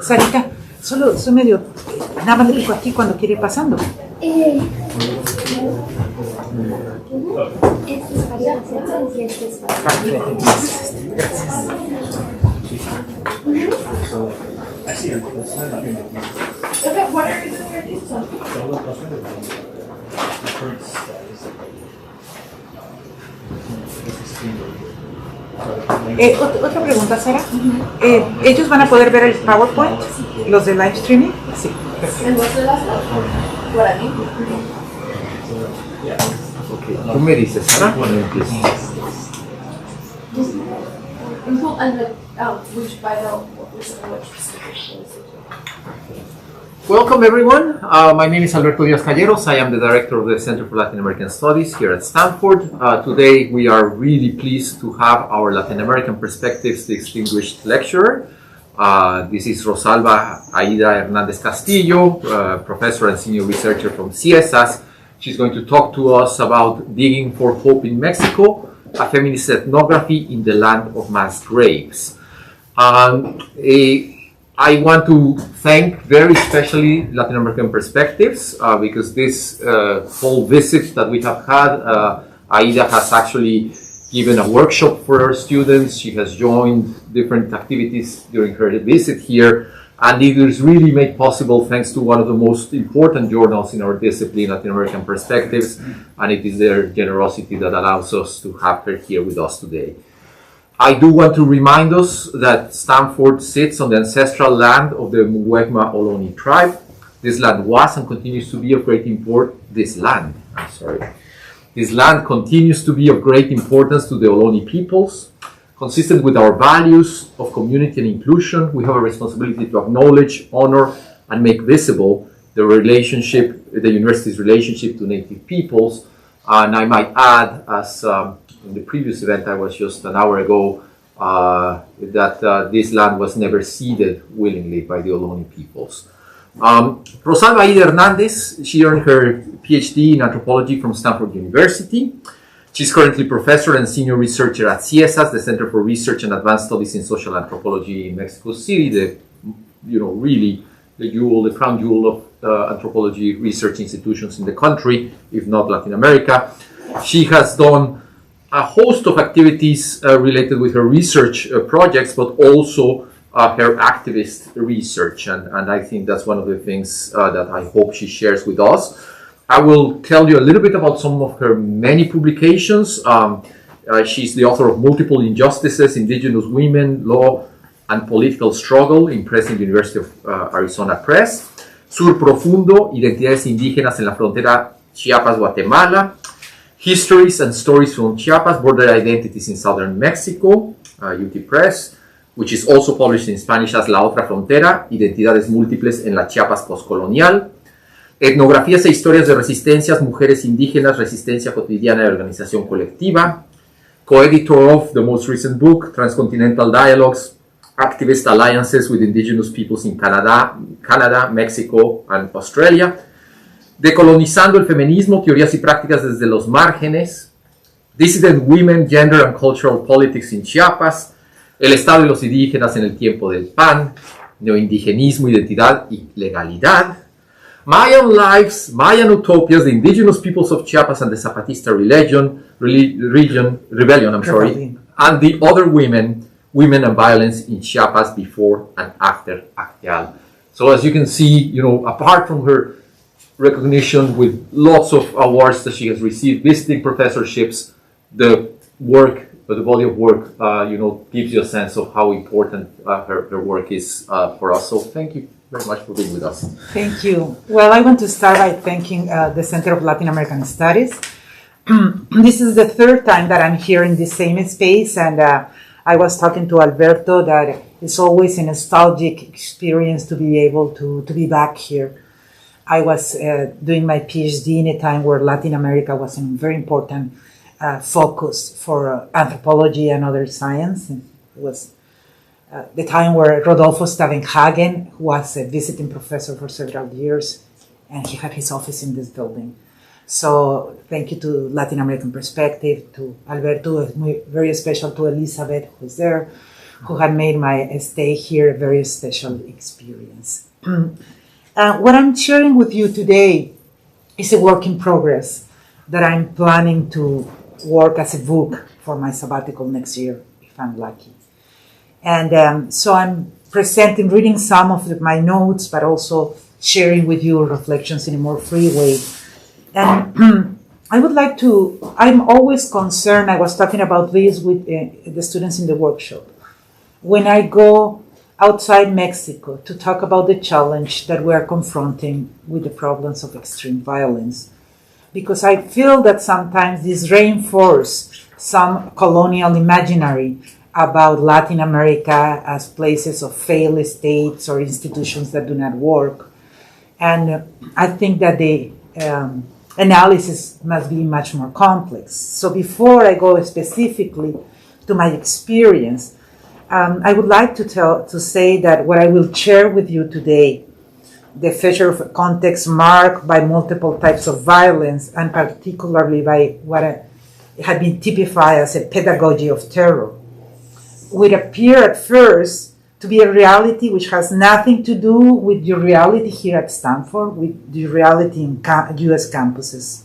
Sarita, solo soy medio, nada más le pico aquí cuando quiere ir pasando. Este es para el centro y este es para Otra pregunta, Sara. ¿Ellos van a poder ver el PowerPoint? ¿Los de live streaming? Sí. por aquí. Okay. Tú me dices, Sara, cuando empieces. Welcome everyone. My name is Alberto Díaz-Calleros. I am the director of the Center for Latin American Studies here at Stanford. Today we are really pleased to have our Latin American Perspectives distinguished lecturer. This is Rosalva Aída Hernández Castillo, professor and senior researcher from CIESAS. She's going to talk to us about Digging for Hope in Mexico, a feminist ethnography in the land of mass graves. I want to thank very especially Latin American Perspectives because this whole visit that we have had, Aida has actually given a workshop for her students. She has joined different activities during her visit here, and it is really made possible thanks to one of the most important journals in our discipline, Latin American Perspectives, and it is their generosity that allows us to have her here with us today. I do want to remind us that Stanford sits on the ancestral land of the Muwekma Ohlone tribe. This land was and continues to be of great This land continues to be of great importance to the Ohlone peoples. Consistent with our values of community and inclusion, we have a responsibility to acknowledge, honor, and make visible the university's relationship to Native peoples. And I might add, as in the previous event I was just an hour ago, that this land was never ceded willingly by the Ohlone peoples. Rosalva Aída Hernández, she earned her PhD in anthropology from Stanford University. She's currently professor and senior researcher at CIESAS, the Center for Research and Advanced Studies in Social Anthropology in Mexico City, the crown jewel of anthropology research institutions in the country, if not Latin America. She has done a host of activities related with her research projects, but also her activist research. And I think that's one of the things that I hope she shares with us. I will tell you a little bit about some of her many publications. She's the author of Multiple Injustices, Indigenous Women, Law, and Political Struggle, impressed in the University of Arizona Press. Sur Profundo, Identidades Indígenas en la Frontera Chiapas-Guatemala. Histories and Stories from Chiapas, Border Identities in Southern Mexico, UT Press, which is also published in Spanish as La Otra Frontera, Identidades Múltiples en la Chiapas Postcolonial. Etnografías e Historias de Resistencias, Mujeres Indígenas, Resistencia Cotidiana y Organización Colectiva. Co-editor of the most recent book, Transcontinental Dialogues, Activist Alliances with Indigenous Peoples in Canada, Mexico, and Australia. Decolonizando el Feminismo, Teorías y Prácticas desde los Márgenes. Dissident Women, Gender and Cultural Politics in Chiapas. El Estado y los Indígenas en el Tiempo del PAN. Neoindigenismo, Identidad y Legalidad. Mayan Lives, Mayan Utopias, the Indigenous Peoples of Chiapas and the Zapatista Rebellion, and the Other Women and Violence in Chiapas Before and After Acteal. So as you can see, apart from her recognition with lots of awards that she has received, visiting professorships, the body of work, gives you a sense of how important her work is for us. So thank you very much for being with us. Thank you. Well, I want to start by thanking the Center of Latin American Studies. This is the third time that I'm here in this same space, and I was talking to Alberto that it's always a nostalgic experience to be able to be back here. I was doing my PhD in a time where Latin America was a very important focus for anthropology and other science. And it was the time where Rodolfo Stavenhagen, who was a visiting professor for several years, and he had his office in this building. So thank you to Latin American Perspective, to Alberto, very special to Elizabeth, who's there, who had made my stay here a very special experience. What I'm sharing with you today is a work in progress that I'm planning to work as a book for my sabbatical next year, if I'm lucky. And so I'm presenting, reading some of my notes, but also sharing with you reflections in a more free way. And I would like to, I'm always concerned, I was talking about this with the students in the workshop. When I go outside Mexico to talk about the challenge that we are confronting with the problems of extreme violence, because I feel that sometimes this reinforces some colonial imaginary about Latin America as places of failed states or institutions that do not work. And I think that the analysis must be much more complex. So before I go specifically to my experience, I would like to say that what I will share with you today, the feature of a context marked by multiple types of violence, and particularly by what had been typified as a pedagogy of terror, would appear at first to be a reality which has nothing to do with the reality here at Stanford, with the reality in US campuses.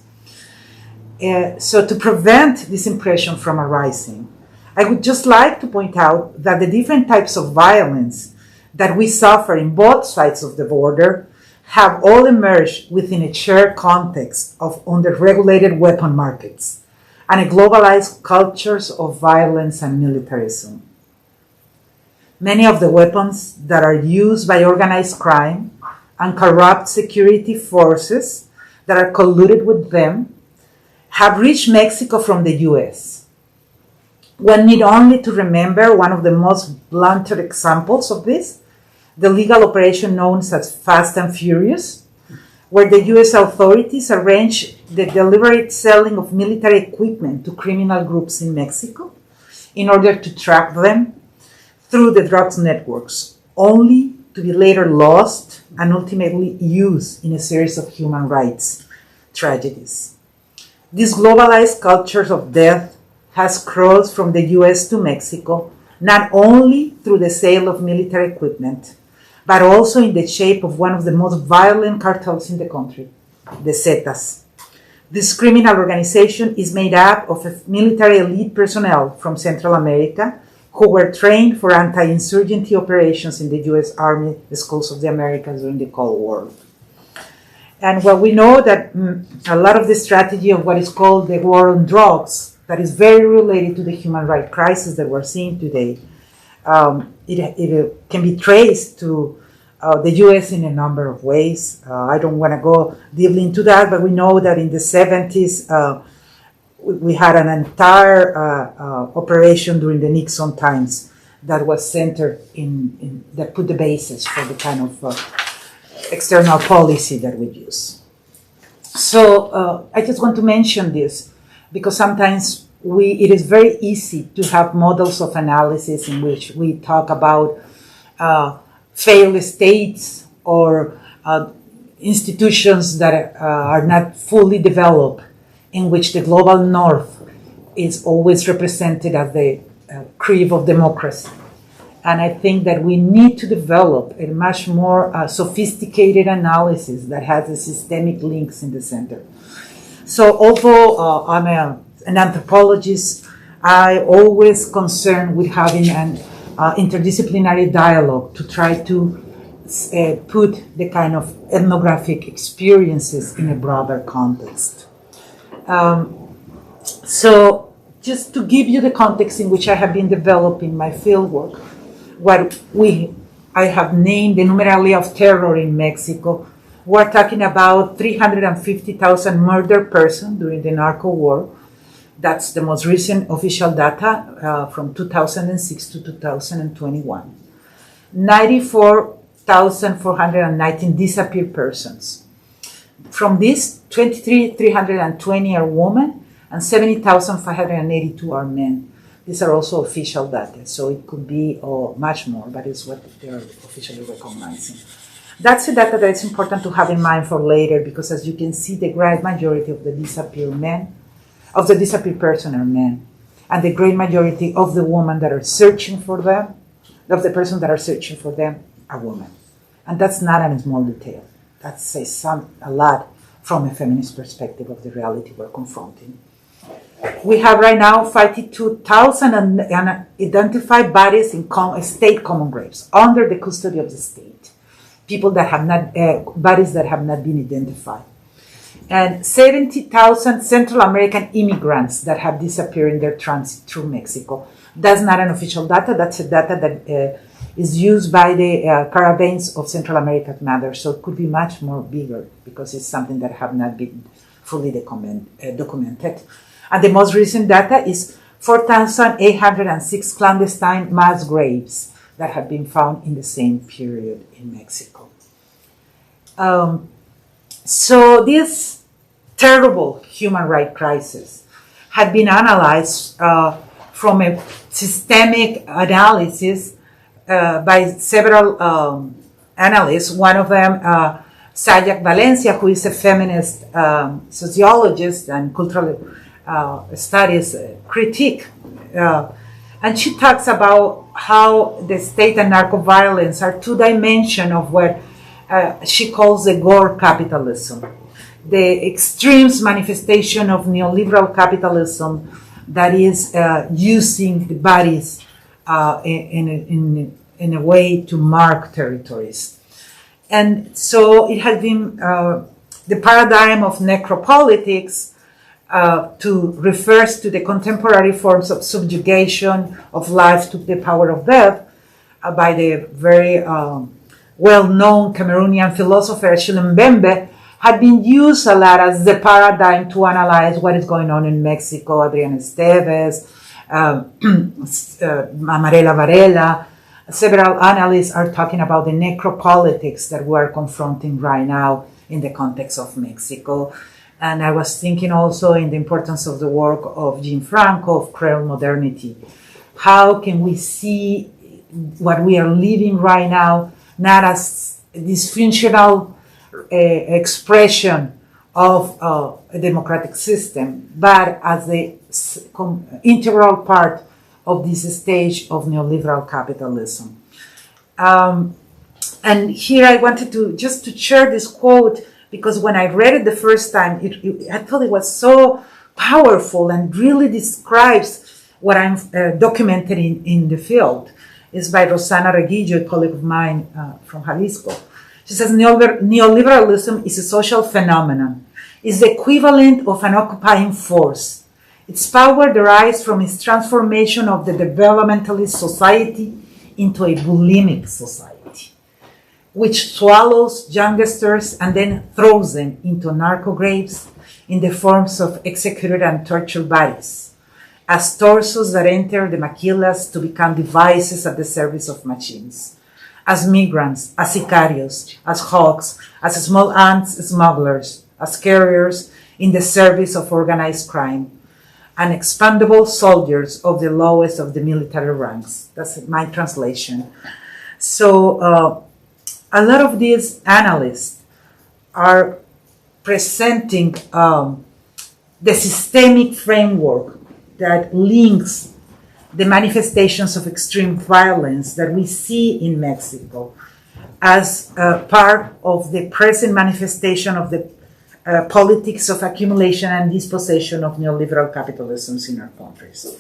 So to prevent this impression from arising, I would just like to point out that the different types of violence that we suffer in both sides of the border have all emerged within a shared context of under-regulated weapon markets and a globalized cultures of violence and militarism. Many of the weapons that are used by organized crime and corrupt security forces that are colluded with them have reached Mexico from the US. One need only to remember one of the most blunted examples of this, the legal operation known as Fast and Furious, where the US authorities arranged the deliberate selling of military equipment to criminal groups in Mexico in order to track them through the drugs networks, only to be later lost and ultimately used in a series of human rights tragedies. These globalized cultures of death has crossed from the US to Mexico, not only through the sale of military equipment, but also in the shape of one of the most violent cartels in the country, the CIESAS. This criminal organization is made up of military elite personnel from Central America who were trained for anti-insurgency operations in the US Army Schools of the Americas during the Cold War. And well, we know that a lot of the strategy of what is called the war on drugs, that is very related to the human rights crisis that we're seeing today, it can be traced to the US in a number of ways. I don't want to go deeply into that, but we know that in the 70s, we had an entire operation during the Nixon times that was centered in that put the basis for the kind of external policy that we use. So I just want to mention this because sometimes it is very easy to have models of analysis in which we talk about failed states or institutions that are not fully developed, in which the global north is always represented as the crib of democracy. And I think that we need to develop a much more sophisticated analysis that has the systemic links in the center. So although I'm an anthropologist, I always concerned with having an interdisciplinary dialogue to try to put the kind of ethnographic experiences in a broader context. So just to give you the context in which I have been developing my fieldwork, what I have named the numeralia of terror in Mexico, we're talking about 350,000 murdered persons during the narco war. That's the most recent official data from 2006 to 2021. 94,419 disappeared persons. From these, 23,320 are women and 70,582 are men. These are also official data, so it could be much more, but it's what they're officially recognizing. That's the data that is important to have in mind for later, because as you can see, the great majority of the disappeared person are men, and the great majority of the women that are searching for them of the person that are searching for them are women. And that's not a small detail. That says a lot from a feminist perspective of the reality we're confronting. We have right now 52,000 unidentified bodies in state common graves under the custody of the state. People that have not, bodies that have not been identified. And 70,000 Central American immigrants that have disappeared in their transit through Mexico. That's not an official data. That's a data that is used by the caravans of Central American mothers. So it could be much more bigger because it's something that have not been fully documented. And the most recent data is 4,806 clandestine mass graves that have been found in the same period in Mexico. So this terrible human rights crisis had been analyzed from a systemic analysis by several analysts. One of them, Sayak Valencia, who is a feminist sociologist and cultural studies critique. And she talks about how the state and narco-violence are two dimensions of what she calls the gore capitalism, the extremes manifestation of neoliberal capitalism that is using the bodies in a way to mark territories. And so it has been the paradigm of necropolitics refers to the contemporary forms of subjugation of life to the power of death by the very well-known Cameroonian philosopher Achille Mbembe, had been used a lot as the paradigm to analyze what is going on in Mexico. Adriana Esteves, Amarela Varela, several analysts are talking about the necropolitics that we're confronting right now in the context of Mexico. And I was thinking also in the importance of the work of Jean Franco, of Creole modernity. How can we see what we are living right now not as a dysfunctional expression of a democratic system, but as the integral part of this stage of neoliberal capitalism. And here I wanted to just to share this quote, because when I read it the first time, I thought it was so powerful and really describes what I'm documenting in the field. It's by Rosana Reguillo, a colleague of mine from Jalisco. She says, neoliberalism is a social phenomenon. It's the equivalent of an occupying force. Its power derives from its transformation of the developmentalist society into a bulimic society, which swallows youngsters and then throws them into narco graves in the forms of executed and tortured bodies, as torsos that enter the maquilas to become devices at the service of machines, as migrants, as sicarios, as hogs, as small ants smugglers, as carriers in the service of organized crime, and expendable soldiers of the lowest of the military ranks. That's my translation. So a lot of these analysts are presenting the systemic framework that links the manifestations of extreme violence that we see in Mexico as part of the present manifestation of the politics of accumulation and dispossession of neoliberal capitalisms in our countries.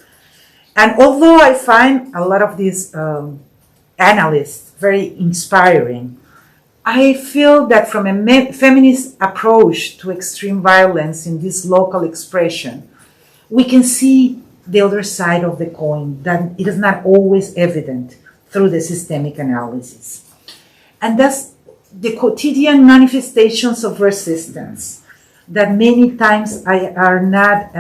And although I find a lot of these analysts very inspiring, I feel that from a feminist approach to extreme violence in this local expression, we can see the other side of the coin, that it is not always evident through the systemic analysis. And that's the quotidian manifestations of resistance that many times are not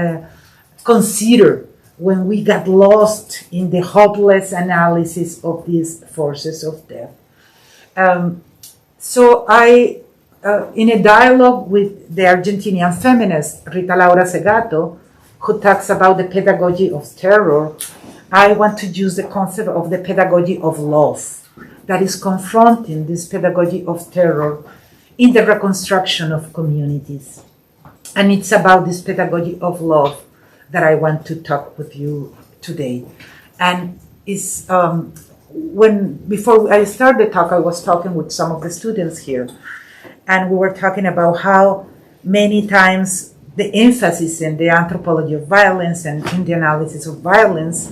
considered when we get lost in the hopeless analysis of these forces of death. So I, in a dialogue with the Argentinian feminist Rita Laura Segato, who talks about the pedagogy of terror, I want to use the concept of the pedagogy of love that is confronting this pedagogy of terror in the reconstruction of communities. And it's about this pedagogy of love that I want to talk with you today. And it's before I started the talk, I was talking with some of the students here, and we were talking about how many times the emphasis in the anthropology of violence and in the analysis of violence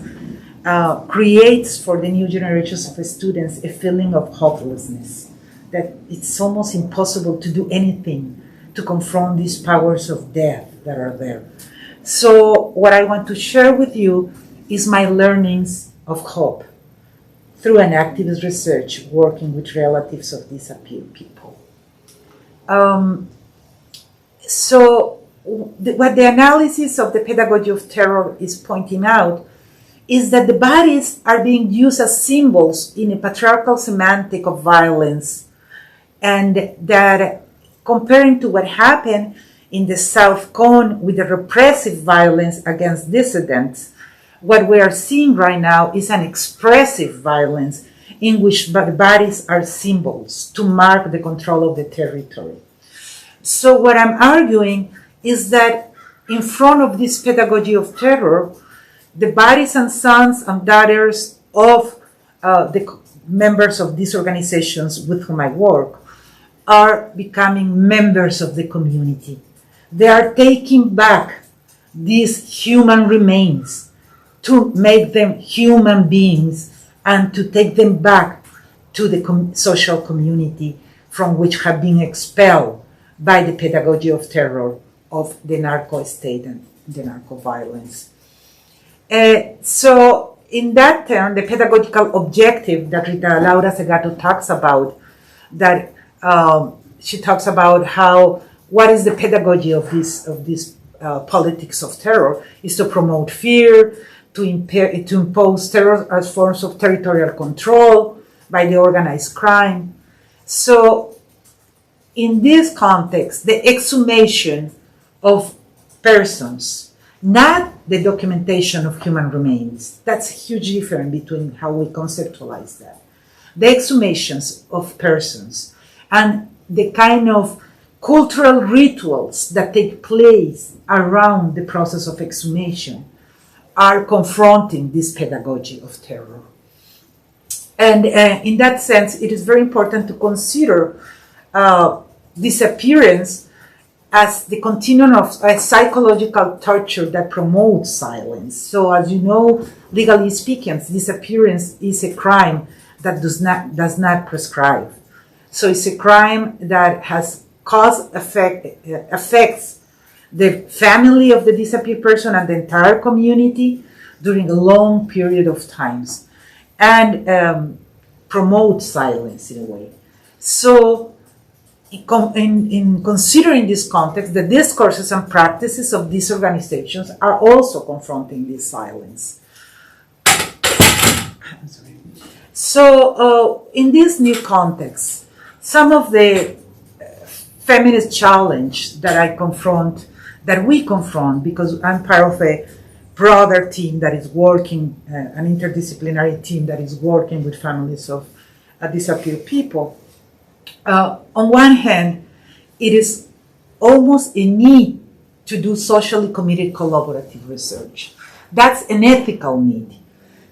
creates for the new generations of students a feeling of hopelessness, that it's almost impossible to do anything to confront these powers of death that are there. So what I want to share with you is my learnings of hope through an activist research working with relatives of disappeared people. What the analysis of the pedagogy of terror is pointing out is that the bodies are being used as symbols in a patriarchal semantic of violence, and that comparing to what happened in the South Cone with the repressive violence against dissidents, what we are seeing right now is an expressive violence in which the bodies are symbols to mark the control of the territory. So what I'm arguing is that in front of this pedagogy of terror, the bodies and sons and daughters of the members of these organizations with whom I work are becoming members of the community. They are taking back these human remains to make them human beings and to take them back to the social community from which have been expelled by the pedagogy of terror of the narco state and the narco violence. So in that term, the pedagogical objective that Rita Laura Segato talks about, that she talks about how, what is the pedagogy of this politics of terror, is to promote fear, to impose terror as forms of territorial control by the organized crime. So in this context, the exhumation of persons, not the documentation of human remains. That's a huge difference between how we conceptualize that. The exhumations of persons and the kind of cultural rituals that take place around the process of exhumation are confronting this pedagogy of terror. And in that sense, it is very important to consider disappearance as the continuum of psychological torture that promotes silence. So as you know, legally speaking, disappearance is a crime that does not prescribe. So it's a crime that has affects the family of the disappeared person and the entire community during a long period of times, and promotes silence in a way. So in considering this context, the discourses and practices of these organizations are also confronting this silence. So in this new context, some of the feminist challenge that we confront, because I'm part of a broader team that is working, an interdisciplinary team that is working with families of disappeared people. On one hand, it is almost a need to do socially committed collaborative research. That's an ethical need.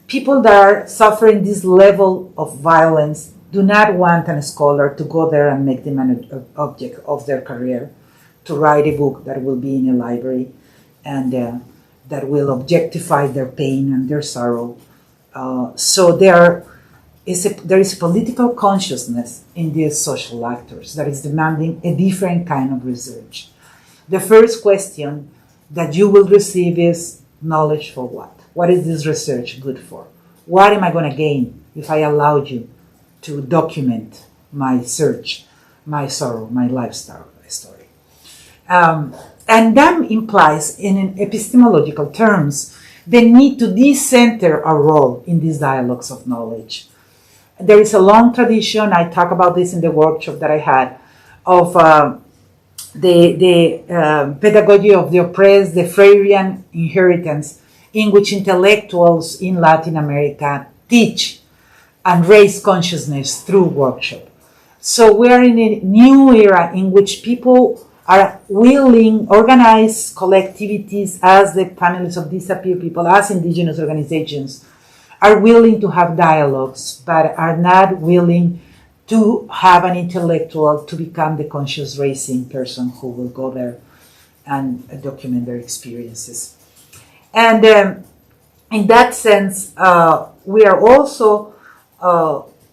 People that are suffering this level of violence do not want a scholar to go there and make them an object of their career, to write a book that will be in a library and that will objectify their pain and their sorrow. So there is a political consciousness in these social actors that is demanding a different kind of research. The first question that you will receive is knowledge for what? What is this research good for? What am I going to gain if I allow you to document my search, my sorrow, my lifestyle story? And that implies, in epistemological terms, the need to decenter our role in these dialogues of knowledge. There is a long tradition, I talk about this in the workshop that I had, of the pedagogy of the oppressed, the Freirean inheritance, in which intellectuals in Latin America teach and raise consciousness through workshop. So we are in a new era in which people are willing, organize collectivities as the families of disappeared people, as indigenous organizations, are willing to have dialogues, but are not willing to have an intellectual to become the conscious racing person who will go there and document their experiences. And in that sense, we are also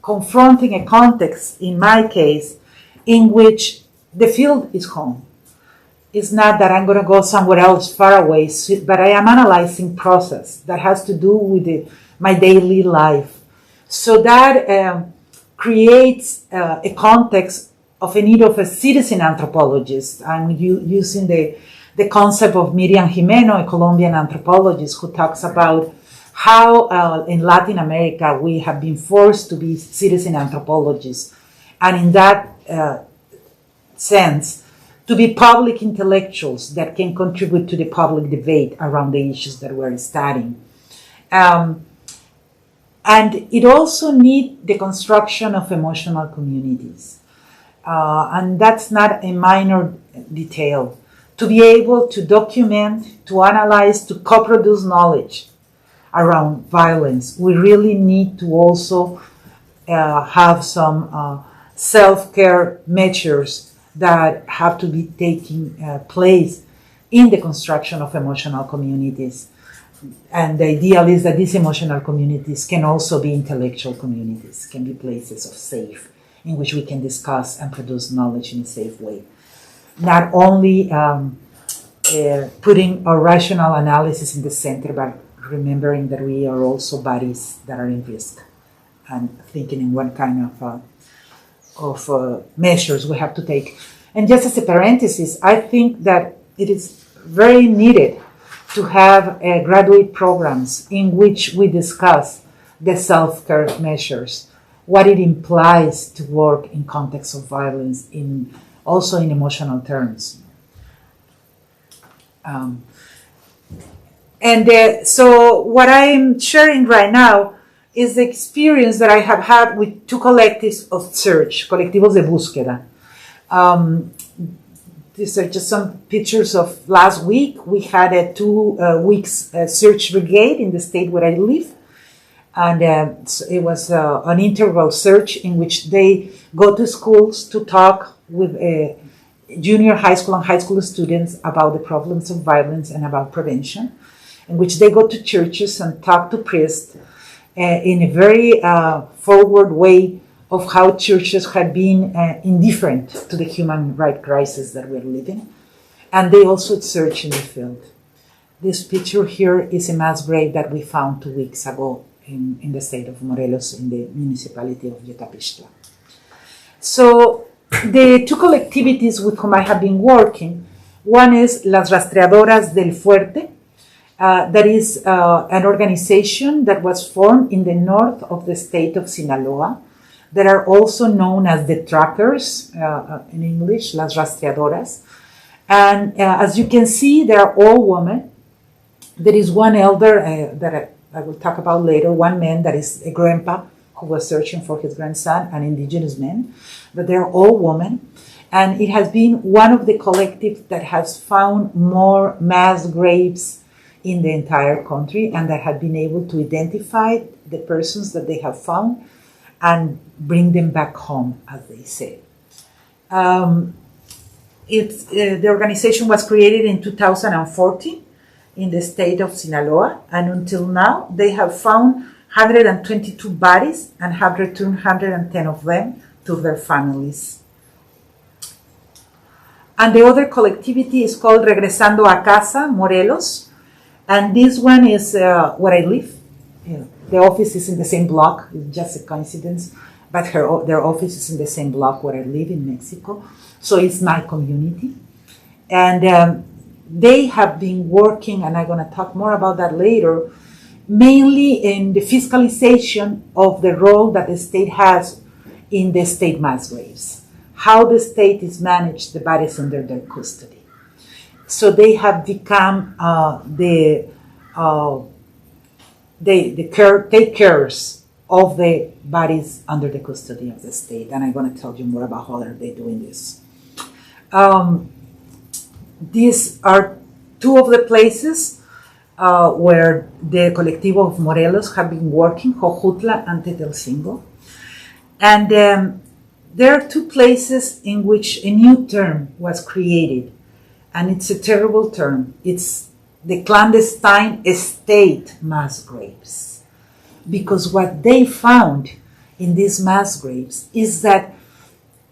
confronting a context, in my case, in which the field is home. It's not that I'm going to go somewhere else far away, but I am analyzing process that has to do with my daily life. So that creates a context of a need of a citizen anthropologist. I'm using the concept of Miriam Jimeno, a Colombian anthropologist, who talks about how in Latin America we have been forced to be citizen anthropologists. And in that sense, to be public intellectuals that can contribute to the public debate around the issues that we're studying. And it also needs the construction of emotional communities. And that's not a minor detail. To be able to document, to analyze, to co-produce knowledge around violence, we really need to also have some self-care measures that have to be taking place in the construction of emotional communities. And the ideal is that these emotional communities can also be intellectual communities, can be places of safe, in which we can discuss and produce knowledge in a safe way. Not only putting our rational analysis in the center, but remembering that we are also bodies that are in risk, and thinking in what kind of measures we have to take. And just as a parenthesis, I think that it is very needed to have graduate programs in which we discuss the self-care measures, what it implies to work in context of violence, also in emotional terms. So what I'm sharing right now is the experience that I have had with two collectives of search, colectivos de búsqueda. These are just some pictures of last week. We had a 2 weeks search brigade in the state where I live. And so it was an interval search in which they go to schools to talk with junior high school and high school students about the problems of violence and about prevention, in which they go to churches and talk to priests in a very forward way of how churches had been indifferent to the human rights crisis that we're living. And they also search in the field. This picture here is a mass grave that we found 2 weeks ago in the state of Morelos, in the municipality of Yotapixtla. So the two collectivities with whom I have been working, one is Las Rastreadoras del Fuerte, that is an organization that was formed in the north of the state of Sinaloa, that are also known as the trackers, in English, Las Rastreadoras. And as you can see, they are all women. There is one elder that I will talk about later, one man that is a grandpa who was searching for his grandson, an indigenous man, but they're all women. And it has been one of the collectives that has found more mass graves in the entire country, and that have been able to identify the persons that they have found and bring them back home, as they say. The organization was created in 2014 in the state of Sinaloa, and until now they have found 122 bodies and have returned 110 of them to their families. And the other collectivity is called Regresando a Casa, Morelos, and this one is where I live. The office is in the same block, it's just a coincidence, but their office is in the same block where I live in Mexico, so it's my community. And they have been working, and I'm going to talk more about that later, mainly in the fiscalization of the role that the state has in the state mass graves, how the state is managed the bodies under their custody. So they have become take cares of the bodies under the custody of the state, and I'm going to tell you more about how they're doing this. These are two of the places where the Colectivo of Morelos have been working, Jojutla and Tetelcingo. And there are two places in which a new term was created, and it's a terrible term. It's the clandestine estate mass graves. Because what they found in these mass graves is that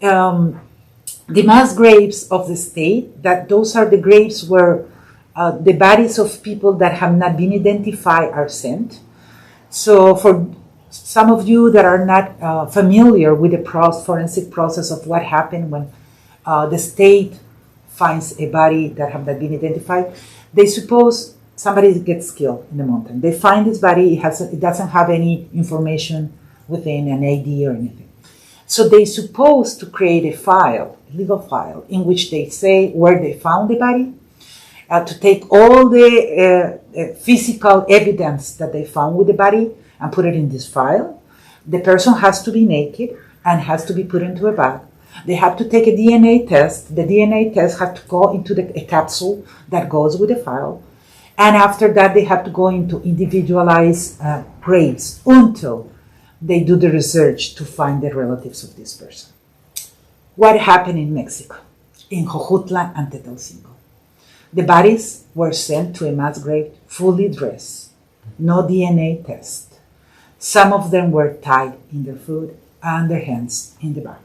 the mass graves of the state, that those are the graves where the bodies of people that have not been identified are sent. So for some of you that are not familiar with the forensic process of what happened when the state finds a body that have not been identified, they suppose somebody gets killed in the mountain. They find this body, it doesn't have any information within an ID or anything. So they suppose to create a file, a legal file, in which they say where they found the body, to take all the physical evidence that they found with the body and put it in this file. The person has to be naked and has to be put into a bag. They have to take a DNA test. The DNA test has to go into a capsule that goes with the file. And after that, they have to go into individualized graves until they do the research to find the relatives of this person. What happened in Mexico, in Jojutla and Tetelcingo? The bodies were sent to a mass grave fully dressed, no DNA test. Some of them were tied in their foot and their hands in the back.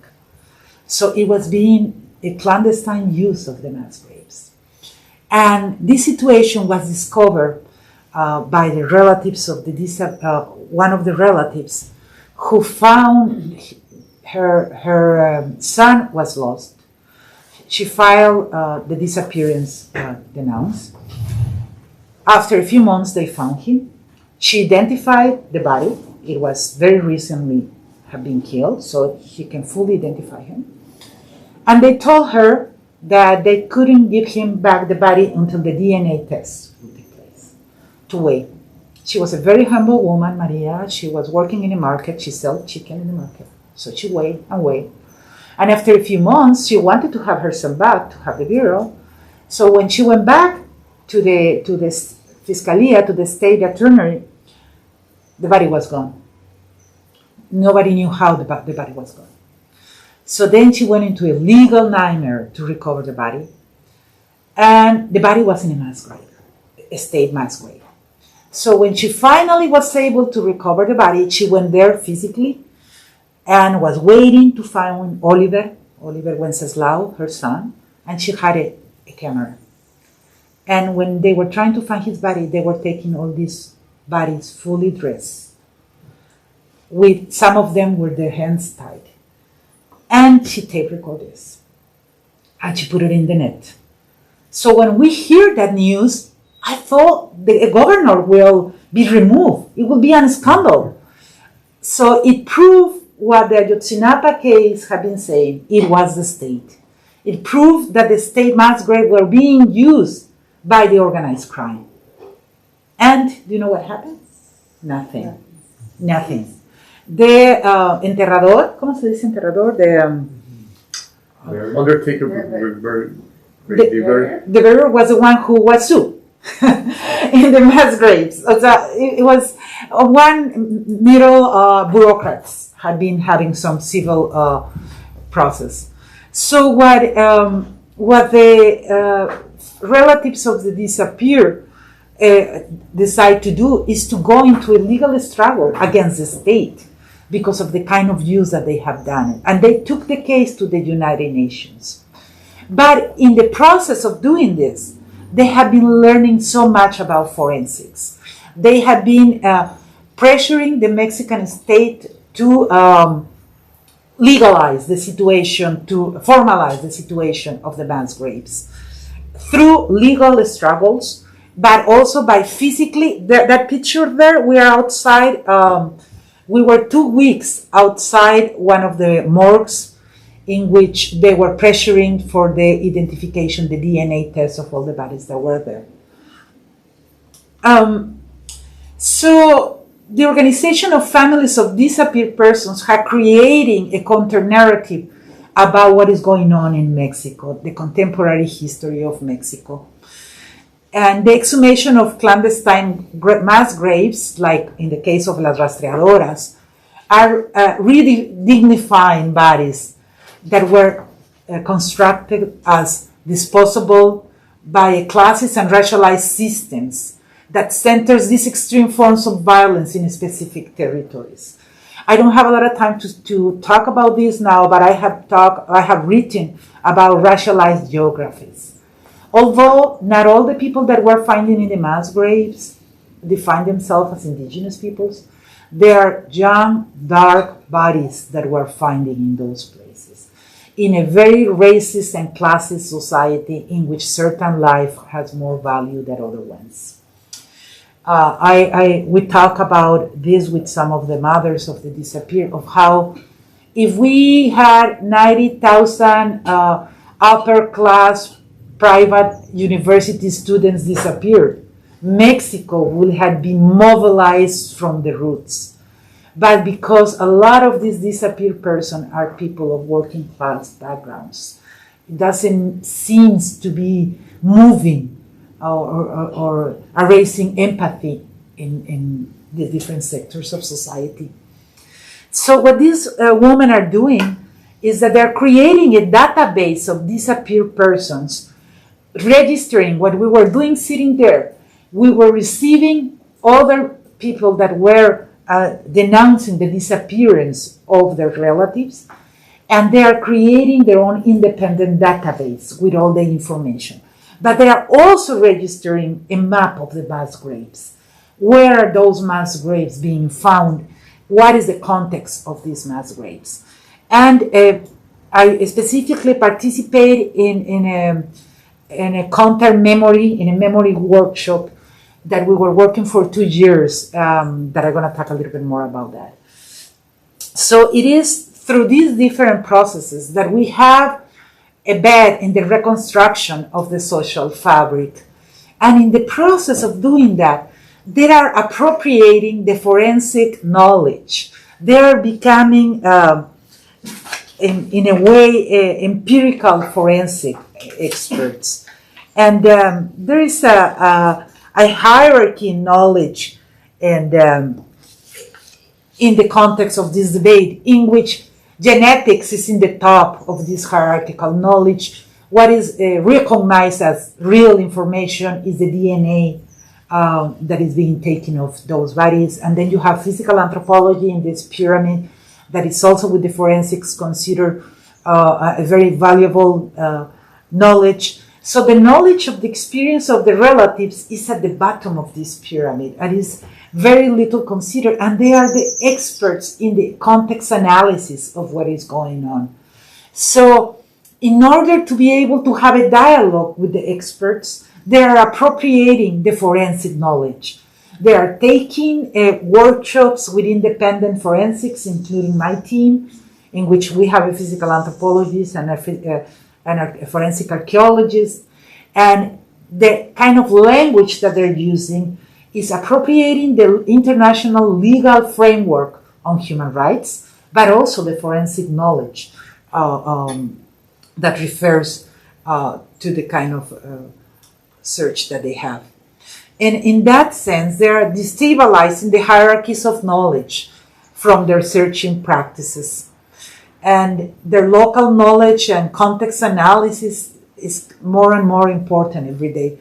So it was being a clandestine use of the mass graves. And this situation was discovered by the relatives of one of the relatives who found her son was lost. She filed the disappearance denounce. After a few months, they found him. She identified the body. It was very recently have been killed, so she can fully identify him. And they told her that they couldn't give him back the body until the DNA test would take place, to wait. She was a very humble woman, Maria. She was working in the market. She sold chicken in the market. So she waited and waited. And after a few months, she wanted to have her son back, to have the burial. So when she went back to the Fiscalia, to the state attorney, the body was gone. Nobody knew how the body was gone. So then she went into a legal nightmare to recover the body. And the body was in a mass grave, a state mass grave. So when she finally was able to recover the body, she went there physically and was waiting to find Oliver Wenceslao, her son, and she had a camera. And when they were trying to find his body, they were taking all these bodies fully dressed, with some of them with their hands tied. And she tape recorded this, and she put it in the net. So when we hear that news, I thought the governor will be removed. It will be a scandal. So it proved what the Ayotzinapa case had been saying. It was the state. It proved that the state mass graves were being used by the organized crime. And do you know what happened? Nothing. Nothing. The enterrador, ¿cómo se dice enterrador? The undertaker, the burier was the one who was sued in the mass graves. It was one middle bureaucrats had been having some civil process. So what the relatives of the disappeared decide to do is to go into a legal struggle against the state because of the kind of use that they have done. And they took the case to the United Nations. But in the process of doing this, they have been learning so much about forensics. They have been pressuring the Mexican state to legalize the situation, to formalize the situation of the mass graves through legal struggles, but also by physically, that picture there, we are outside, we were 2 weeks outside one of the morgues in which they were pressuring for the identification, the DNA test of all the bodies that were there. So the Organization of Families of Disappeared Persons had creating a counter-narrative about what is going on in Mexico, the contemporary history of Mexico. And the exhumation of clandestine mass graves, like in the case of las rastreadoras, are really dignifying bodies that were constructed as disposable by classist and racialized systems that centers these extreme forms of violence in specific territories. I don't have a lot of time to talk about this now, but I have written about racialized geographies. Although not all the people that were finding in the mass graves define themselves as indigenous peoples, there are young, dark bodies that were finding in those places, in a very racist and classist society in which certain life has more value than other ones. We talk about this with some of the mothers of the disappeared, of how if we had 90,000 upper class private university students disappeared, Mexico would have been mobilized from the roots. But because a lot of these disappeared persons are people of working class backgrounds, it doesn't seem to be moving or raising empathy in the different sectors of society. So what these women are doing is that they're creating a database of disappeared persons, registering what we were doing sitting there. We were receiving other people that were denouncing the disappearance of their relatives, and they are creating their own independent database with all the information. But they are also registering a map of the mass graves. Where are those mass graves being found? What is the context of these mass graves? And I specifically participate in a counter memory, in a memory workshop that we were working for 2 years, that I'm going to talk a little bit more about that. So it is through these different processes that we have a bed in the reconstruction of the social fabric. And in the process of doing that, they are appropriating the forensic knowledge. They are becoming, in a way, empirical forensic experts. And there is a hierarchy in knowledge and in the context of this debate, in which genetics is in the top of this hierarchical knowledge. What is recognized as real information is the DNA that is being taken of those bodies. And then you have physical anthropology in this pyramid that is also with the forensics considered a very valuable knowledge. So the knowledge of the experience of the relatives is at the bottom of this pyramid and is very little considered, and they are the experts in the context analysis of what is going on. So in order to be able to have a dialogue with the experts, they are appropriating the forensic knowledge. They are taking workshops with independent forensics, including my team, in which we have a physical anthropologist and a forensic archaeologist. And the kind of language that they're using is appropriating the international legal framework on human rights, but also the forensic knowledge that refers to the kind of search that they have. And in that sense, they are destabilizing the hierarchies of knowledge from their searching practices. And their local knowledge and context analysis is more and more important every day.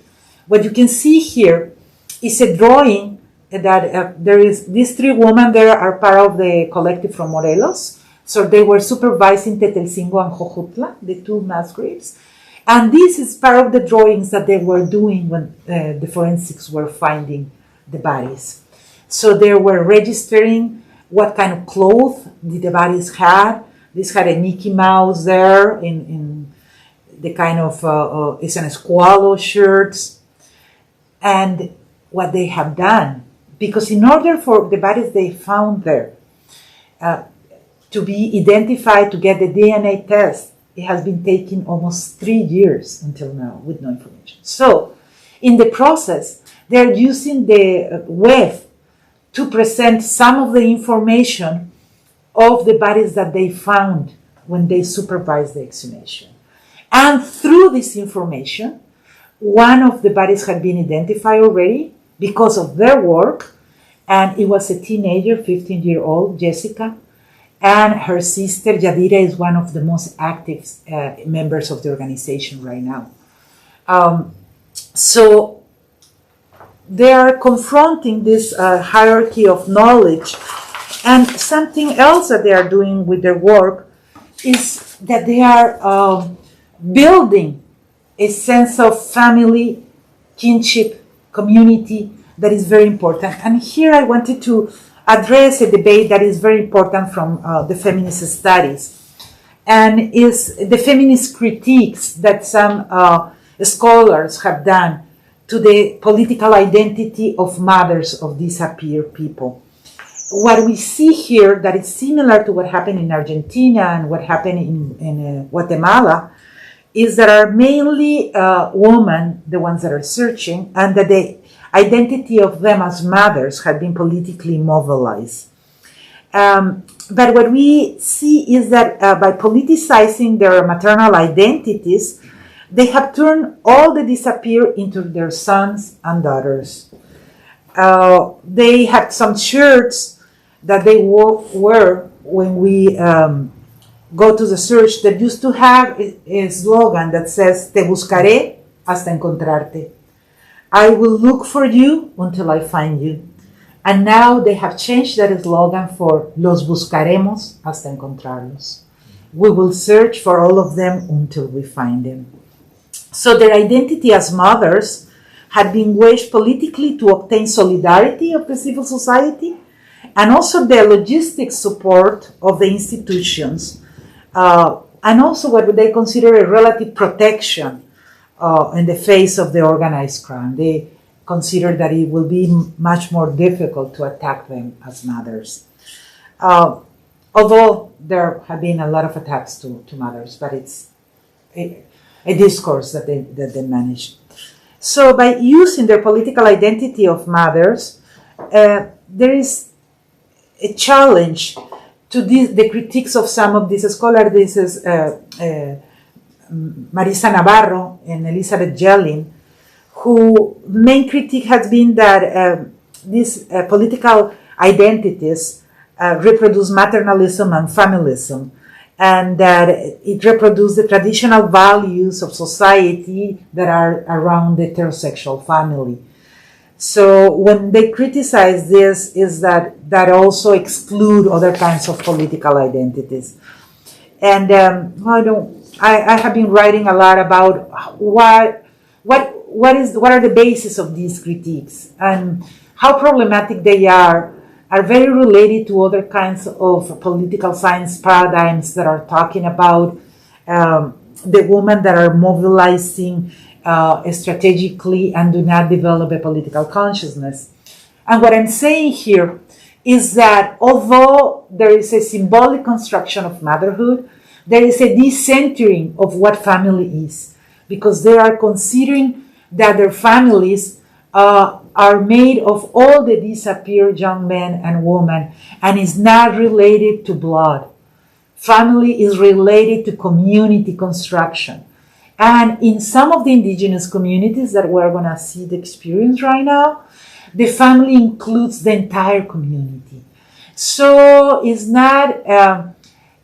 What you can see here is a drawing that there is, these 3 women there are part of the collective from Morelos. So they were supervising Tetelcingo and Jojutla, the 2 mass graves. And this is part of the drawings that they were doing when the forensics were finding the bodies. So they were registering what kind of clothes the bodies had. This had a Mickey Mouse there in the kind of, it's an Esqualo shirts. And what they have done, because in order for the bodies they found there to be identified, to get the DNA test, it has been taking almost 3 years until now with no information. So in the process, they're using the web to present some of the information of the bodies that they found when they supervised the exhumation. And through this information, One of the bodies had been identified already because of their work, and it was a teenager, 15-year-old Jessica, and her sister Yadira is one of the most active members of the organization right now. So they are confronting this hierarchy of knowledge. And something else that they are doing with their work is that they are building a sense of family, kinship, community that is very important. And here I wanted to address a debate that is very important from the feminist studies, and is the feminist critiques that some scholars have done to the political identity of mothers of disappeared people. What we see here that is similar to what happened in Argentina and what happened in Guatemala is that are mainly women, the ones that are searching, and that the identity of them as mothers had been politically mobilized. But what we see is that by politicizing their maternal identities, they have turned all the disappeared into their sons and daughters. They had some shirts that they wear when we go to the search that used to have a slogan that says, "Te buscaré hasta encontrarte." I will look for you until I find you. And now they have changed that slogan for "Los buscaremos hasta encontrarlos." We will search for all of them until we find them. So their identity as mothers had been waged politically to obtain solidarity of the civil society and also the logistic support of the institutions, and also what they consider a relative protection in the face of the organized crime. They consider that it will be much more difficult to attack them as mothers. Although there have been a lot of attacks to mothers, but it's a discourse that they managed. So by using their political identity of mothers, there is a challenge to the critiques of some of these scholars. This is Marisa Navarro and Elizabeth Jellin, who main critique has been that these political identities reproduce maternalism and familism, and that it reproduces the traditional values of society that are around the heterosexual family. So when they criticize this, is that also exclude other kinds of political identities. And I have been writing a lot about what are the basis of these critiques and how problematic they are very related to other kinds of political science paradigms that are talking about the women that are mobilizing strategically and do not develop a political consciousness. And what I'm saying here is that although there is a symbolic construction of motherhood, there is a decentering of what family is, because they are considering that their families are made of all the disappeared young men and women, and is not related to blood. Family is related to community construction. And in some of the indigenous communities that we're going to see the experience right now, the family includes the entire community. So it's not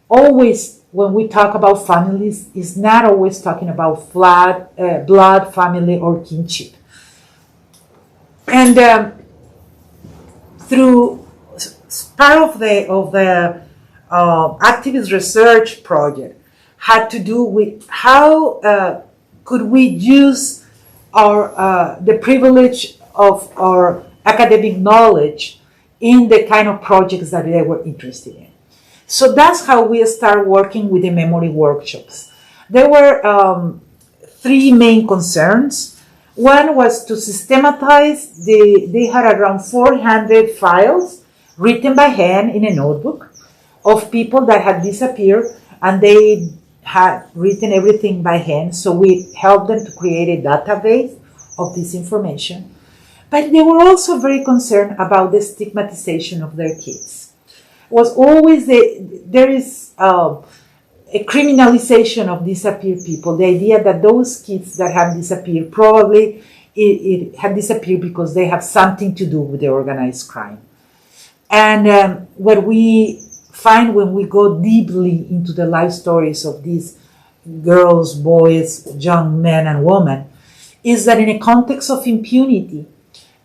always, when we talk about families, it's not always talking about blood, family, or kinship. And through part of the activist research project had to do with how could we use the privilege of our academic knowledge in the kind of projects that they were interested in. So that's how we start working with the memory workshops. There were three main concerns. One was to systematize they had around 400 files written by hand in a notebook of people that had disappeared, and they had written everything by hand. So we helped them to create a database of this information. But they were also very concerned about the stigmatization of their kids. Was always there is a criminalization of disappeared people. The idea that those kids that have disappeared, probably it had disappeared because they have something to do with the organized crime. And what we find when we go deeply into the life stories of these girls, boys, young men and women, is that in a context of impunity,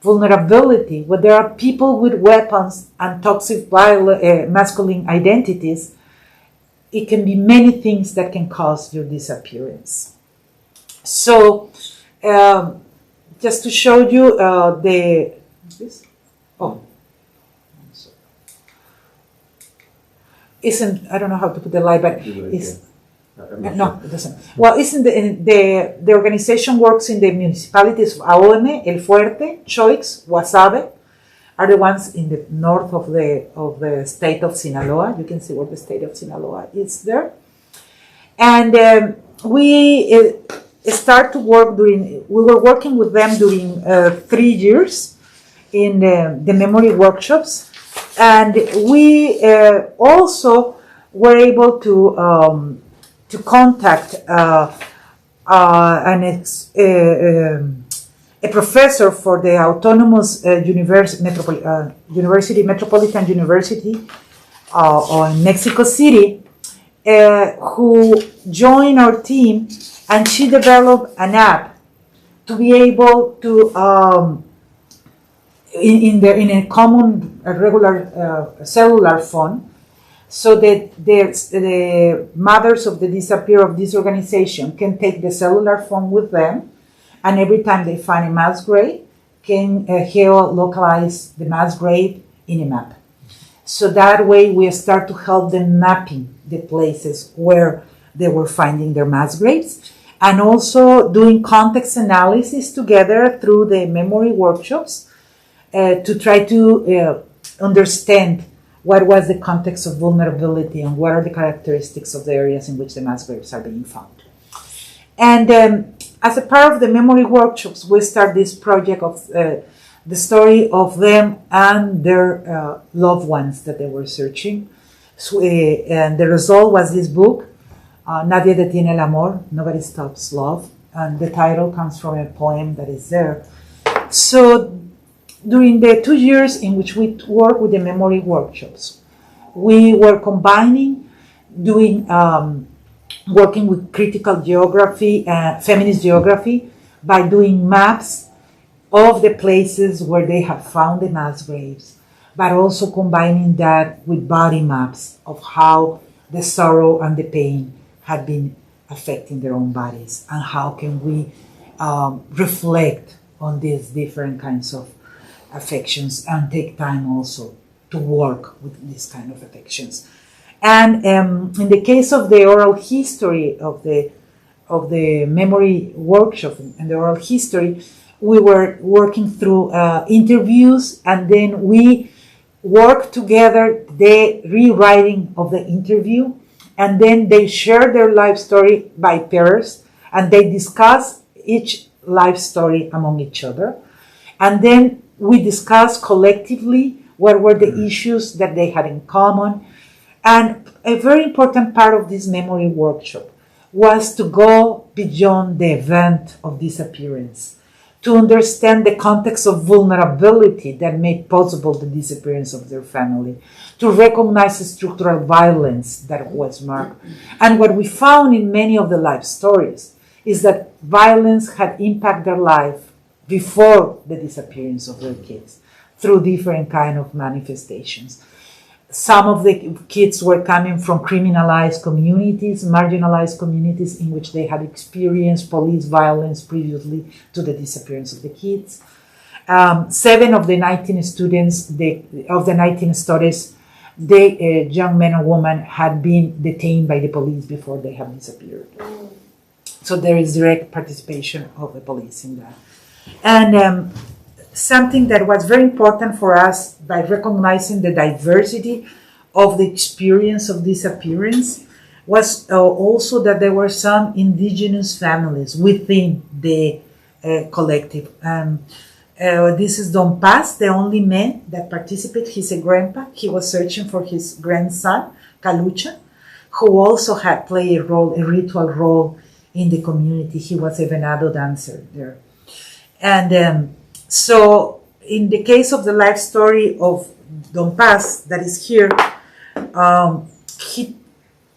vulnerability, where there are people with weapons and toxic masculine identities, it can be many things that can cause your disappearance. So, just to show you I don't know how to put the light, but no, it doesn't. Well, the organization works in the municipalities of Ahome, El Fuerte, Choix, Guasave, are the ones in the north of the state of Sinaloa. You can see where the state of Sinaloa is there. And we start to work we were working with them during 3 years in the memory workshops. And we also were able to contact a professor for the autonomous Metropolitan University in Mexico City, who joined our team, and she developed an app to be able to in a common regular cellular phone, so that the mothers of the disappeared of this organization can take the cellular phone with them, and every time they find a mass grave, can localize the mass grave in a map. So that way we start to help them mapping the places where they were finding their mass graves, and also doing context analysis together through the memory workshops to try to understand what was the context of vulnerability and what are the characteristics of the areas in which the mass graves are being found. And as a part of the memory workshops, we start this project of the story of them and their loved ones that they were searching. So, and the result was this book, Nadie detiene el amor, Nobody Stops Love. And the title comes from a poem that is there. So during the 2 years in which we worked with the memory workshops, we were combining working with critical geography, feminist geography, by doing maps of the places where they have found the mass graves, but also combining that with body maps of how the sorrow and the pain had been affecting their own bodies, and how can we reflect on these different kinds of affections and take time also to work with these kind of affections. And in the case of the oral history of the memory workshop and the oral history, we were working through interviews, and then we worked together the rewriting of the interview, and then they share their life story by pairs, and they discuss each life story among each other, and then we discussed collectively what were the issues that they had in common. And a very important part of this memory workshop was to go beyond the event of disappearance, to understand the context of vulnerability that made possible the disappearance of their family, to recognize the structural violence that was marked. And what we found in many of the life stories is that violence had impacted their life before the disappearance of their kids through different kind of manifestations. Some of the kids were coming from criminalized communities, marginalized communities in which they had experienced police violence previously to the disappearance of the kids. 7 of the 19 students of the 19 studies, the young men and women had been detained by the police before they have disappeared. So there is direct participation of the police in that. And something that was very important for us, by recognizing the diversity of the experience of disappearance, was also that there were some indigenous families within the collective. This is Don Paz, the only man that participated. He's a grandpa. He was searching for his grandson, Calucha, who also had played a ritual role in the community. He was a venado dancer there. And so in the case of the life story of Don Paz, that is here,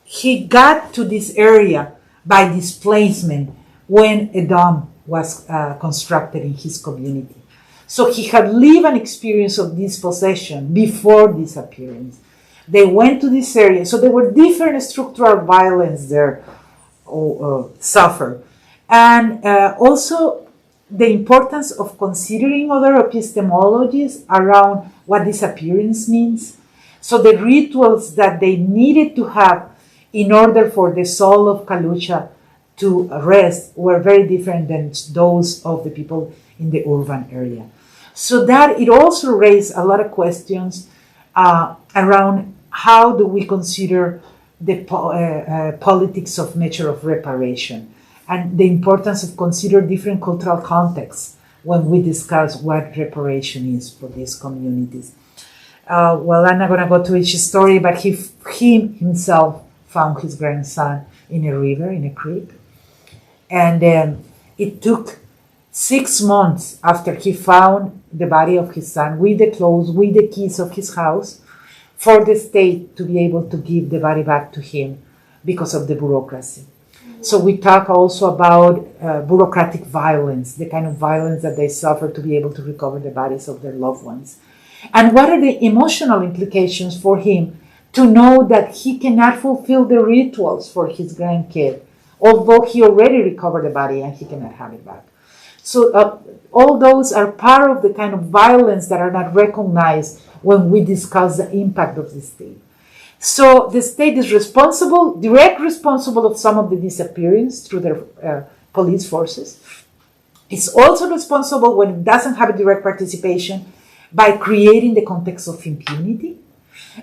he got to this area by displacement when a dam was constructed in his community. So he had lived an experience of dispossession before disappearance. They went to this area, so there were different structural violence there suffered. And also the importance of considering other epistemologies around what disappearance means. So the rituals that they needed to have in order for the soul of Calucha to rest were very different than those of the people in the urban area. So that it also raised a lot of questions around how do we consider the politics of measure of reparation and the importance of consider different cultural contexts when we discuss what reparation is for these communities. Well, I'm not going to go to each story, but he himself found his grandson in a river, in a creek. And it took 6 months after he found the body of his son with the clothes, with the keys of his house, for the state to be able to give the body back to him because of the bureaucracy. So we talk also about bureaucratic violence, the kind of violence that they suffer to be able to recover the bodies of their loved ones. And what are the emotional implications for him to know that he cannot fulfill the rituals for his grandkid, although he already recovered the body and he cannot have it back. So all those are part of the kind of violence that are not recognized when we discuss the impact of the state. So the state is responsible, direct responsible of some of the disappearance through their police forces. It's also responsible when it doesn't have a direct participation by creating the context of impunity.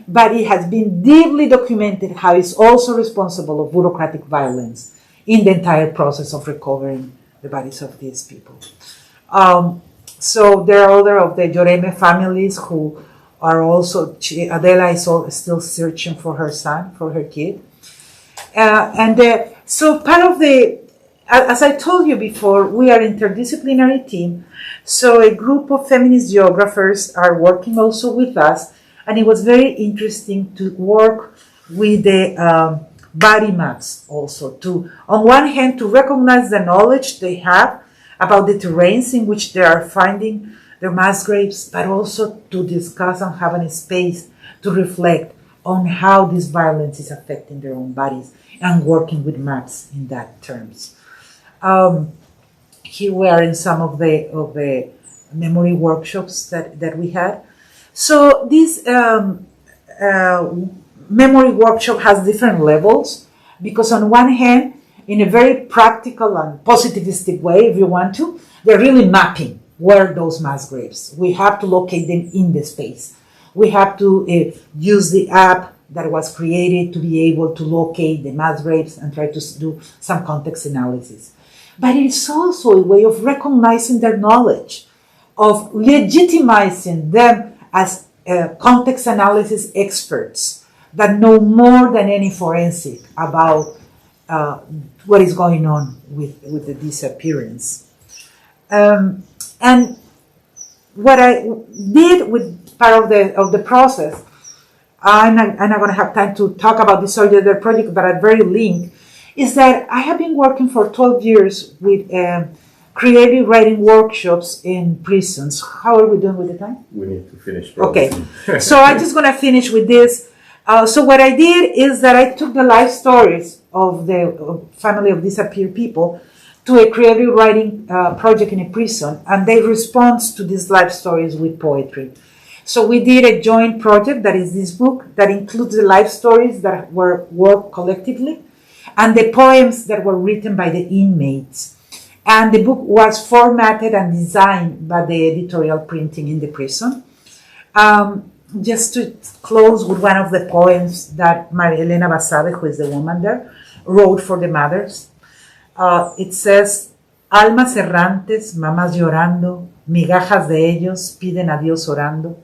But it has been deeply documented how it's also responsible of bureaucratic violence in the entire process of recovering the bodies of these people. So there are other of the Lloreme families who are also, Adela is still searching for her son, for her kid. So part of the, as I told you before, we are an interdisciplinary team. So a group of feminist geographers are working also with us. And it was very interesting to work with the body maps also, to, on one hand, to recognize the knowledge they have about the terrains in which they are finding their mass graves, but also to discuss and have a space to reflect on how this violence is affecting their own bodies and working with maps in that terms. Here we are in some of the memory workshops that we had. So this memory workshop has different levels because on one hand, in a very practical and positivistic way, if you want to, they're really mapping where those mass graves. We have to locate them in the space. We have to use the app that was created to be able to locate the mass graves and try to do some context analysis. But it's also a way of recognizing their knowledge, of legitimizing them as context analysis experts that know more than any forensic about what is going on with the disappearance. And what I did with part of the process, I'm not going to have time to talk about this other project, but at very link, is that I have been working for 12 years with creative writing workshops in prisons. How are we doing with the time? We need to finish. Okay, so I'm just going to finish with this. So what I did is that I took the life stories of the family of disappeared people to a creative writing project in a prison, and they respond to these life stories with poetry. So we did a joint project that is this book that includes the life stories that were worked collectively and the poems that were written by the inmates. And the book was formatted and designed by the editorial printing in the prison. Just to close with one of the poems that Maria Elena Basabe, who is the woman there, wrote for the mothers. It says, almas errantes, mamás llorando, migajas de ellos piden a Dios orando.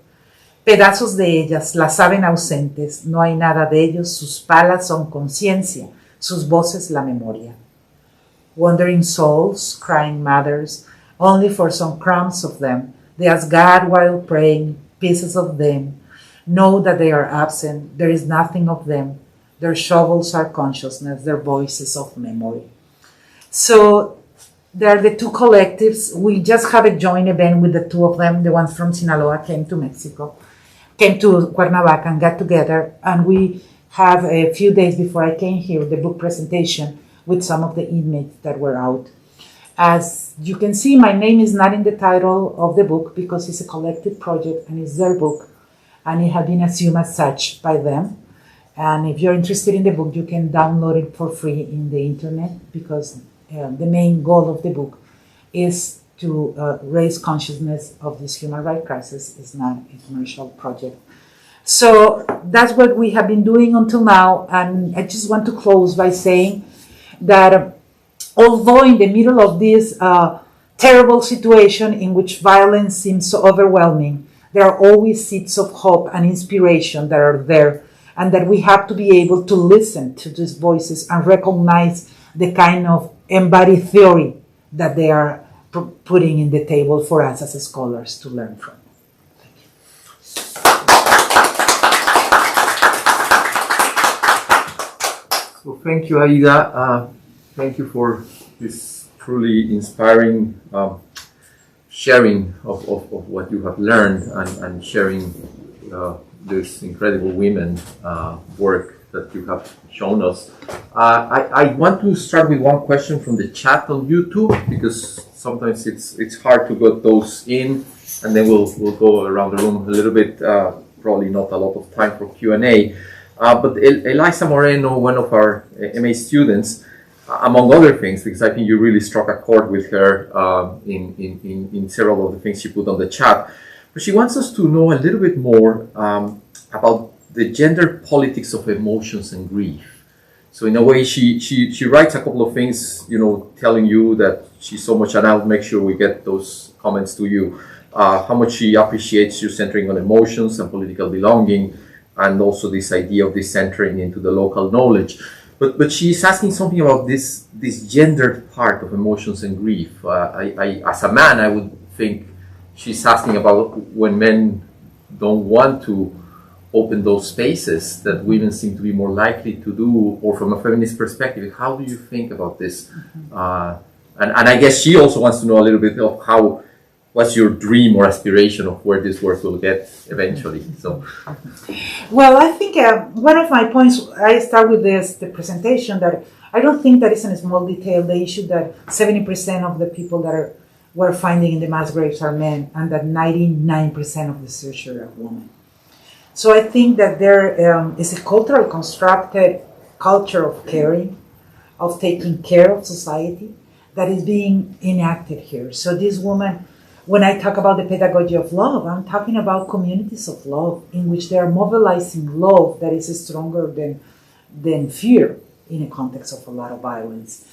Pedazos de ellas las saben ausentes, no hay nada de ellos, sus palas son conciencia, sus voces la memoria. Wandering souls, crying mothers, only for some crumbs of them, they ask God while praying, pieces of them, know that they are absent, there is nothing of them, their shovels are consciousness, their voices of memory. So there are the two collectives. We just had a joint event with the two of them. The ones from Sinaloa came to Mexico, came to Cuernavaca and got together. And we have a few days before I came here, the book presentation with some of the inmates that were out. As you can see, my name is not in the title of the book because it's a collective project and it's their book. And it had been assumed as such by them. And if you're interested in the book, you can download it for free in the internet because the main goal of the book is to raise consciousness of this human rights crisis. It's not a commercial project. So that's what we have been doing until now. And I just want to close by saying that although in the middle of this terrible situation in which violence seems so overwhelming, there are always seeds of hope and inspiration that are there, and that we have to be able to listen to these voices and recognize the kind of embodied theory that they are putting in the table for us as scholars to learn from. So thank you, Aida. Thank you for this truly inspiring sharing of what you have learned and sharing this incredible women work that you have shown us. I want to start with one question from the chat on YouTube because sometimes it's hard to get those in, and then we'll go around the room a little bit. Probably not a lot of time for Q&A. But Eliza Moreno, one of our MA students, among other things, because I think you really struck a chord with her in several of the things she put on the chat. But she wants us to know a little bit more about the gender politics of emotions and grief. So in a way, she writes a couple of things, telling you that she's so much, and I'll make sure we get those comments to you, how much she appreciates you centering on emotions and political belonging, and also this idea of this centering into the local knowledge. But she's asking something about this gendered part of emotions and grief. I as a man, I would think she's asking about when men don't want to open those spaces that women seem to be more likely to do, or from a feminist perspective, how do you think about this? And I guess she also wants to know a little bit of what's your dream or aspiration of where this work will get eventually. So, well, I think one of my points, I start with the presentation, that I don't think that is in a small detail, the issue that 70% of the people that we're finding in the mass graves are men, and that 99% of the searchers are women. So I think that there is a cultural constructed culture of caring, of taking care of society, that is being enacted here. So this woman, when I talk about the pedagogy of love, I'm talking about communities of love in which they are mobilizing love that is stronger than fear in a context of a lot of violence.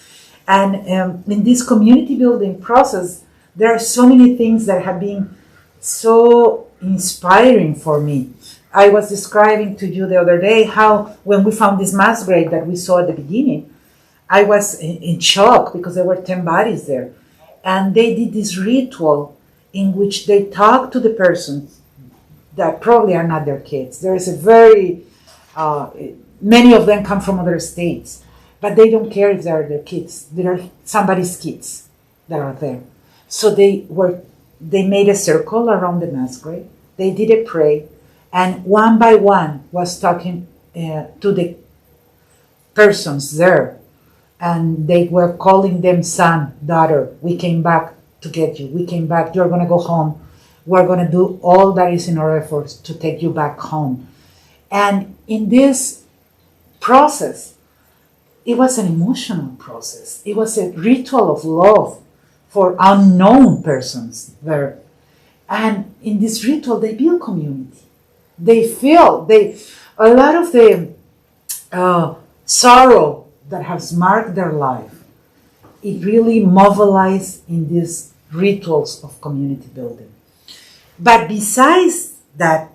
And in this community building process, there are so many things that have been so inspiring for me. I was describing to you the other day how when we found this mass grave that we saw at the beginning, I was in shock because there were 10 bodies there. And they did this ritual in which they talk to the persons that probably are not their kids. There is a very, many of them come from other states, but they don't care if they're their kids. They are somebody's kids that are there. So they made a circle around the mass grave. They did a prayer, and one by one was talking to the persons there. And they were calling them son, daughter. We came back to get you. We came back. You're going to go home. We're going to do all that is in our efforts to take you back home. And in this process, it was an emotional process. It was a ritual of love for unknown persons there. And in this ritual, they build community. They feel, a lot of the sorrow that has marked their life, it really mobilized in these rituals of community building. But besides that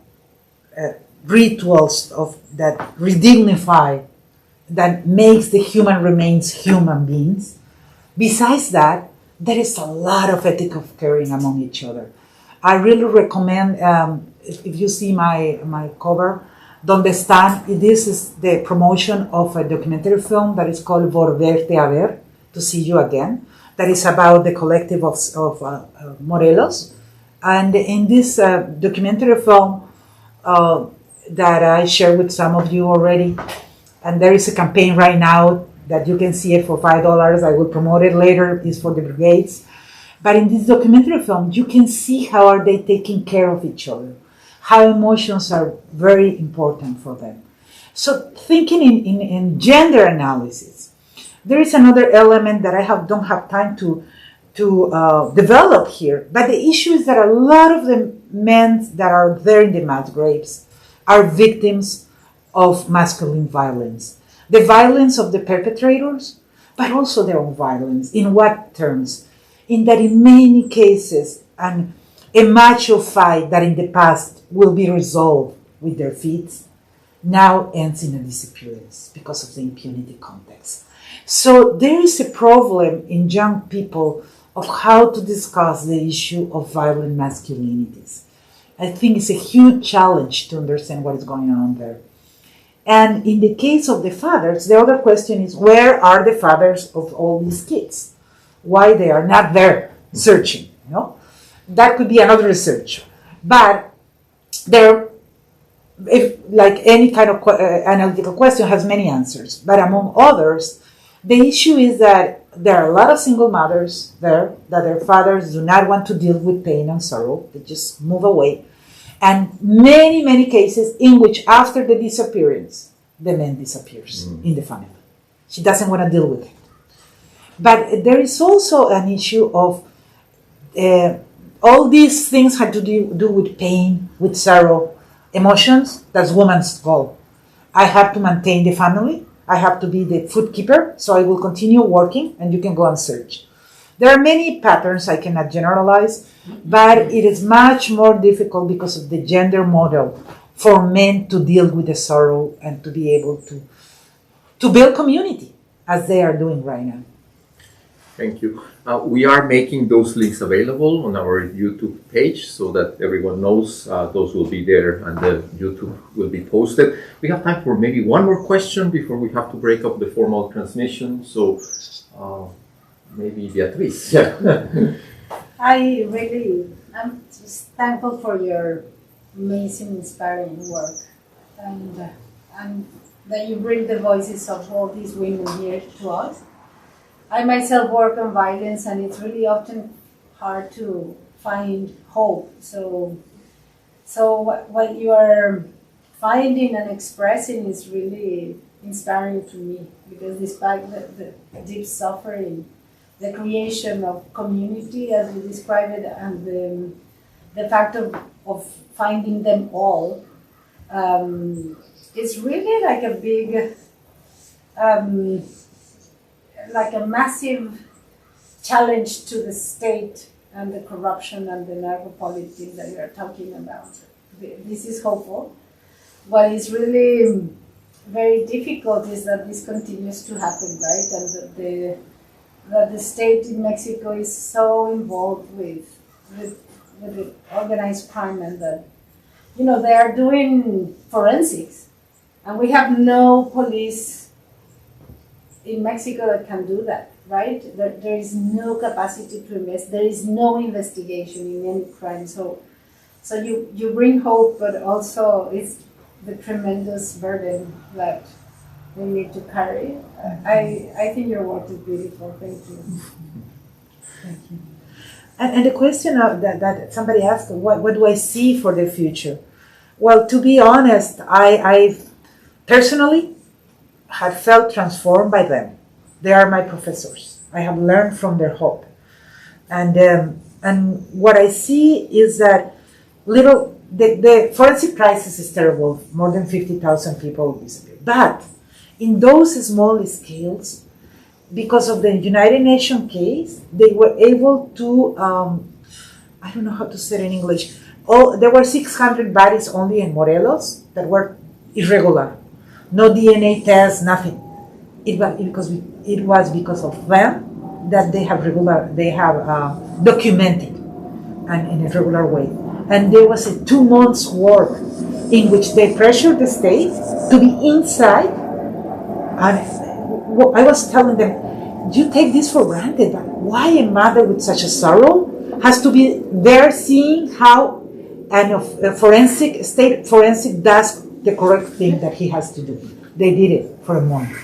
rituals of that redignify, that makes the human remains human beings. Besides that, there is a lot of ethic of caring among each other. I really recommend, if you see my cover, Donde Están, this is the promotion of a documentary film that is called Volverte a Ver, To See You Again, that is about the collective of Morelos. And in this documentary film that I shared with some of you already, and there is a campaign right now that you can see it for $5. I will promote it later. It's for the brigades. But in this documentary film, you can see how are they taking care of each other, how emotions are very important for them. So thinking in gender analysis, there is another element that I don't have time to develop here. But the issue is that a lot of the men that are there in the mass graves are victims of masculine violence. The violence of the perpetrators, but also their own violence. In what terms? In that in many cases, a macho fight that in the past will be resolved with their feet now ends in a disappearance because of the impunity context. So there is a problem in young people of how to discuss the issue of violent masculinities. I think it's a huge challenge to understand what is going on there. And in the case of the fathers, the other question is, where are the fathers of all these kids? Why they are not there searching, you know? That could be another research. But there, if like any kind of analytical question has many answers. But among others, the issue is that there are a lot of single mothers there, that their fathers do not want to deal with pain and sorrow. They just move away. And many, many cases in which after the disappearance, the man disappears in the family. She doesn't want to deal with it. But there is also an issue of all these things had to do with pain, with sorrow, emotions. That's woman's goal. I have to maintain the family. I have to be the food keeper, so I will continue working, and you can go and search. There are many patterns, I cannot generalize, but it is much more difficult because of the gender model for men to deal with the sorrow and to be able to build community, as they are doing right now. Thank you. We are making those links available on our YouTube page so that everyone knows those will be there and the YouTube will be posted. We have time for maybe one more question before we have to break up the formal transmission. So maybe Beatriz. Yeah. I'm just thankful for your amazing, inspiring work and that you bring the voices of all these women here to us. I myself work on violence, and it's really often hard to find hope. So what you are finding and expressing is really inspiring to me, because despite the deep suffering, the creation of community, as you describe it, and the fact of finding them all, it's really like a big... like a massive challenge to the state and the corruption and the necropolitics that you are talking about. This is hopeful. What is really very difficult is that this continues to happen, right? And that the state in Mexico is so involved with the organized crime, and that, you know, they are doing forensics, and we have no police in Mexico that can do that, right? There is no capacity to invest. There is no investigation in any crime. So you bring hope, but also it's the tremendous burden that we need to carry. I think your work is beautiful. Thank you. Thank you. And the question that somebody asked, what do I see for the future? Well, to be honest, I personally have felt transformed by them. They are my professors. I have learned from their hope. And what I see is that the forensic crisis is terrible. More than 50,000 people disappeared. But in those small scales, because of the United Nations case, they were able to, I don't know how to say it in English, there were 600 bodies only in Morelos that were irregular. No DNA test, nothing. It was because of them that they have documented and in a regular way. And there was a 2 months work in which they pressured the state to be inside. And I was telling them, you take this for granted, but why a mother with such a sorrow has to be there seeing how a forensic does the correct thing that he has to do. They did it for a month.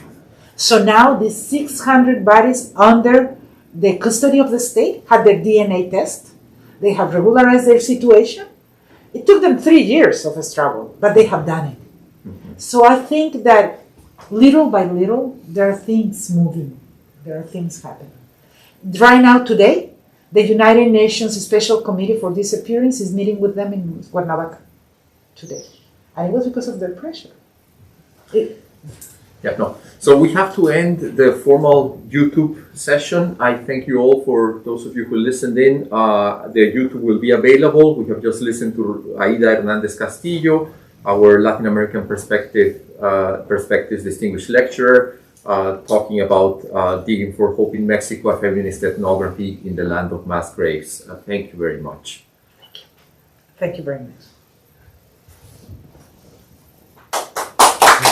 So now these 600 bodies under the custody of the state had their DNA test. They have regularized their situation. It took them 3 years of a struggle, but they have done it. Mm-hmm. So I think that little by little, there are things moving. There are things happening. Right now, today, the United Nations Special Committee for Disappearance is meeting with them in Cuernavaca today. And it was because of their pressure. So we have to end the formal YouTube session. I thank you all for those of you who listened in. The YouTube will be available. We have just listened to Aída Hernández Castillo, our Latin American perspectives distinguished lecturer, talking about digging for hope in Mexico, a feminist ethnography in the land of mass graves. Thank you very much. Thank you very much.